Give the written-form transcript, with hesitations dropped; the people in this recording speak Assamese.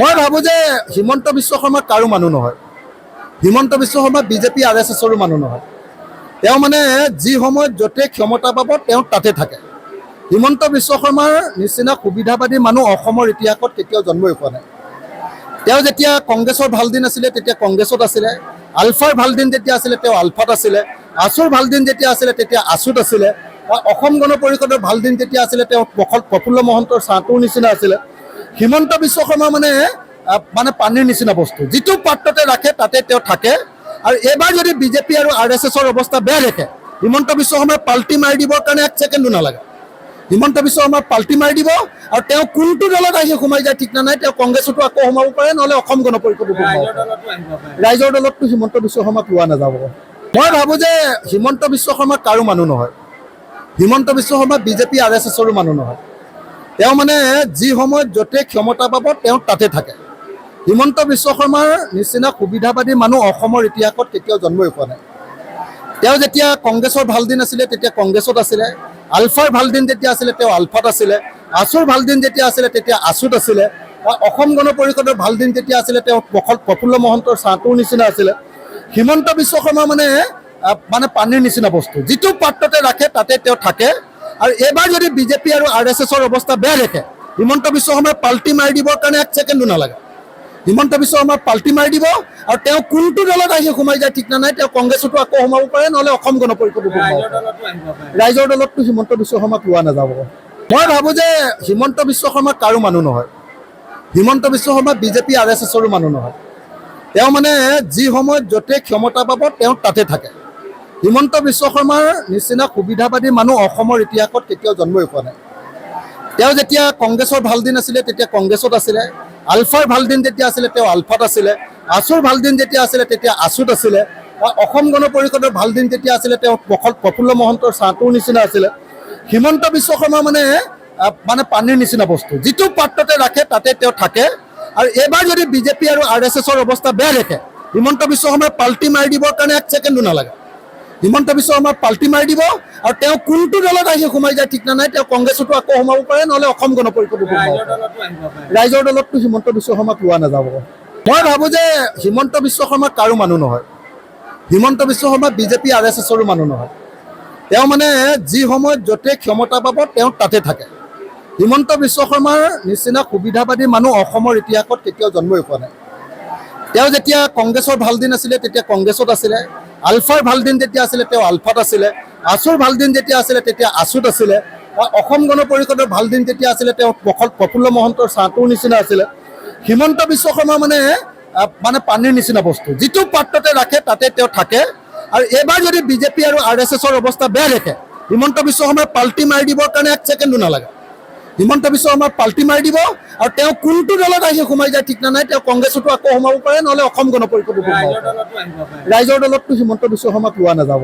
মই ভাবো যে হিমন্ত বিশ্ব শৰ্মা কাৰো মানুহ নহয়। হিমন্ত বিশ্ব শৰ্মা বিজেপি RSSৰো মানুহ নহয়। তেওঁ মানে যি সময়ত য'তে ক্ষমতা পাব তেওঁ তাতে থাকে। হিমন্ত বিশ্ব শৰ্মাৰ নিচিনা সুবিধাবাদী মানুহ অসমৰ ইতিহাসত কেতিয়াও জন্মই হোৱা নাই। তেওঁ যেতিয়া কংগ্ৰেছৰ ভাল দিন আছিলে তেতিয়া কংগ্ৰেছত আছিলে, আলফাৰ ভাল দিন যেতিয়া আছিলে তেওঁ আলফাত আছিলে, আছুৰ ভাল দিন যেতিয়া আছিলে তেতিয়া আছুত আছিলে, অসম গণ পৰিষদৰ ভাল দিন যেতিয়া আছিলে তেওঁ প্ৰফুল্ল মহন্তৰ ছাঁটোৰ নিচিনা আছিলে। হিমন্ত বিশ্ব শৰ্মা মানে পানীৰ নিচিনা বস্তু, যিটো পাত্ৰতে ৰাখে তাতে তেওঁ থাকে। আৰু এইবাৰ যদি বিজেপি আৰু RSSৰ অৱস্থা বেয়া দেখে, হিমন্ত বিশ্ব শৰ্মাই পাল্টি মাৰি দিবৰ কাৰণে এক ছেকেণ্ডো নালাগে। হিমন্ত বিশ্ব শৰ্মাই পাল্টি মাৰি দিব আৰু তেওঁ কোনটো দলত আহি সোমাই যায় ঠিক নাই। তেওঁ কংগ্ৰেছতো আকৌ সোমাব পাৰে, নহ'লে অসম গণ পৰিষদতো ৰাইজৰ দলততো হিমন্ত বিশ্ব শৰ্মাক লোৱা নাযাব। মই ভাবোঁ যে হিমন্ত বিশ্ব শৰ্মা কাৰো মানুহ নহয়। হিমন্ত বিশ্ব শৰ্মা বিজেপি RSSৰো মানুহ নহয়। তেওঁ মানে যি সময়ত য'তে ক্ষমতা পাব তেওঁ তাতে থাকে। হিমন্ত বিশ্ব শৰ্মাৰ নিচিনা সুবিধাবাদী মানুহ অসমৰ ইতিহাসত কেতিয়াও জন্মই হোৱা নাই। তেওঁ যেতিয়া কংগ্ৰেছৰ ভাল দিন আছিলে তেতিয়া কংগ্ৰেছত আছিলে, আলফাৰ ভাল দিন যেতিয়া আছিলে তেওঁ আলফাত আছিলে, আছুৰ ভাল দিন যেতিয়া আছিলে তেতিয়া আছুত আছিলে, অসম গণ পৰিষদৰ ভাল দিন যেতিয়া আছিলে তেওঁ প্ৰফুল্ল মহন্তৰ ছাঁটোৰ নিচিনা আছিলে। হিমন্ত বিশ্ব শৰ্মা মানে পানীৰ নিচিনা বস্তু, যিটো পাত্ৰতে ৰাখে তাতে তেওঁ থাকে। আৰু এইবাৰ যদি বিজেপি আৰু RSSৰ অৱস্থা বেয়া দেখে, হিমন্ত বিশ্ব শৰ্মাই পাল্টি মাৰি দিবৰ কাৰণে এক ছেকেণ্ডো নালাগে। হিমন্ত বিশ্ব শৰ্মাই পাল্টি মাৰি দিব আৰু তেওঁ কোনটো দলত আহি সোমাই যায় ঠিক নাই। তেওঁ কংগ্ৰেছতো আকৌ সোমাব পাৰে, নহ'লে অসম গণ পৰিষদতো ৰাইজৰ দলততো হিমন্ত বিশ্ব শৰ্মাক লোৱা নাযাব। মই ভাবোঁ যে হিমন্ত বিশ্ব শৰ্মা কাৰো মানুহ নহয়। হিমন্ত বিশ্ব শৰ্মা বিজেপি RSSৰো মানুহ নহয়। তেওঁ মানে যি সময়ত য'তে ক্ষমতা পাব তেওঁ তাতে থাকে। হিমন্ত বিশ্ব শৰ্মাৰ নিচিনা সুবিধাবাদী মানুহ অসমৰ ইতিহাসত কেতিয়াও জন্মই হোৱা নাই। তেওঁ যেতিয়া কংগ্ৰেছৰ ভাল দিন আছিলে তেতিয়া কংগ্ৰেছত আছিলে, আলফাৰ ভাল দিন যেতিয়া আছিলে তেওঁ আলফাত আছিলে, আছুৰ ভাল দিন যেতিয়া আছিলে তেতিয়া আছুত আছিলে, অসম গণ পৰিষদৰ ভাল দিন যেতিয়া আছিলে তেওঁ প্ৰফুল্ল মহন্তৰ ছাঁটোৰ নিচিনা আছিলে। হিমন্ত বিশ্ব শৰ্মা মানে পানীৰ নিচিনা বস্তু, যিটো পাত্ৰতে ৰাখে তাতে তেওঁ থাকে। আৰু এইবাৰ যদি বিজেপি আৰু RSSৰ অৱস্থা বেয়া দেখে, হিমন্ত বিশ্ব শৰ্মাই পাল্টি মাৰি দিবৰ কাৰণে এক ছেকেণ্ডো নালাগে। হিমন্ত বিশ্ব শৰ্মাই পাল্টি মাৰি দিব আৰু তেওঁ কোনটো দলত আহি সোমাই যায় ঠিক নাই। তেওঁ কংগ্ৰেছতো আকৌ সোমাব পাৰে, নহ'লে অসম গণ পৰিষদতো ৰাইজৰ দলততো হিমন্ত বিশ্ব শৰ্মাক লোৱা নাযাব। মই ভাবোঁ যে হিমন্ত বিশ্ব শৰ্মা কাৰো মানুহ নহয়। হিমন্ত বিশ্ব শৰ্মা বিজেপি RSSৰো মানুহ নহয়। তেওঁ মানে যি সময়ত য'তে ক্ষমতা পাব তেওঁ তাতে থাকে। হিমন্ত বিশ্ব শৰ্মাৰ নিচিনা সুবিধাবাদী মানুহ অসমৰ ইতিহাসত কেতিয়াও জন্মই হোৱা নাই। তেওঁ যেতিয়া কংগ্ৰেছৰ ভাল দিন আছিলে তেতিয়া কংগ্ৰেছত আছিলে, আলফাৰ ভাল দিন যেতিয়া আছিলে তেওঁ আলফাত আছিলে, আছুৰ ভাল দিন যেতিয়া আছিলে তেতিয়া আছুত আছিলে, অসম গণ পৰিষদৰ ভাল দিন যেতিয়া আছিলে তেওঁ প্ৰফুল্ল মহন্তৰ ছাঁটোৰ নিচিনা আছিলে। হিমন্ত বিশ্ব শৰ্মা মানে পানীৰ নিচিনা বস্তু, যিটো পাত্ৰতে ৰাখে তাতে তেওঁ থাকে। আৰু এইবাৰ যদি বিজেপি আৰু RSSৰ অৱস্থা বেয়া দেখে, হিমন্ত বিশ্ব শৰ্মাই পাল্টি মাৰি দিবৰ কাৰণে এক ছেকেণ্ডো নালাগে। হিমন্ত বিশ্ব শৰ্মাই পাল্টি মাৰি দিব আৰু তেওঁ কোনটো দলত আহি সোমাই যায় ঠিক নাই। তেওঁ কংগ্ৰেছতো আকৌ সোমাব পাৰে, নহ'লে অসম গণ পৰিষদতো ৰাইজৰ দলততো হিমন্ত বিশ্ব শৰ্মাক লোৱা নাযাব।